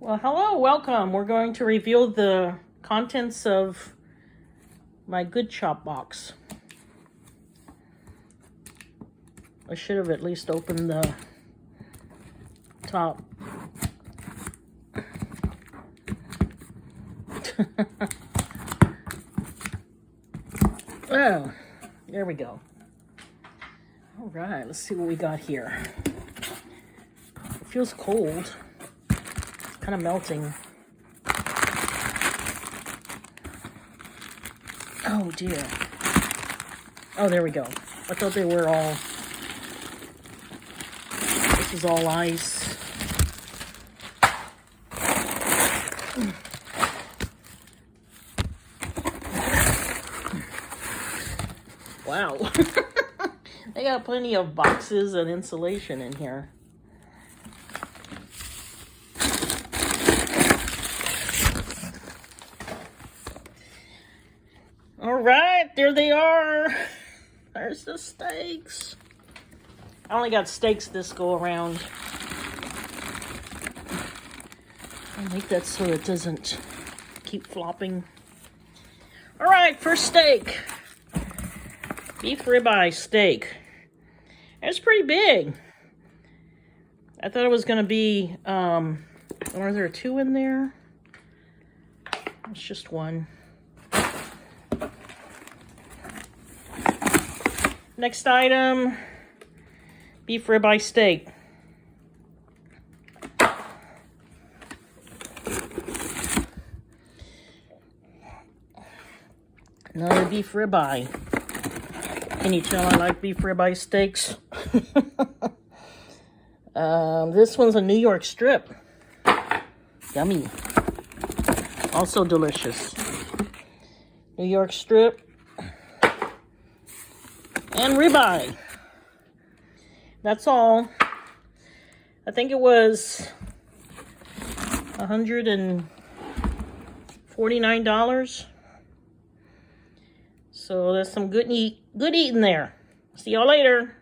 Well, hello, welcome. We're going to reveal the contents of my Goodchop box. I should have at least opened the top. Oh, there we go. All right, let's see what we got here. It feels cold. Kind of melting. Oh dear. Oh, there we go. I thought they were all... This is all ice. Wow. They got plenty of boxes and insulation in here. All right, there they are. There's the steaks. I only got steaks this go around. I make that so it doesn't keep flopping. All right, first steak. Beef ribeye steak. It's pretty big. I thought it was going to be, are there two in there? It's just one. Next item, beef ribeye steak. Another beef ribeye. Can you tell I like beef ribeye steaks? This one's a New York strip. Yummy. Also delicious. New York strip. And ribeye. That's all. I think it was $149. So there's some good eating there. See y'all later.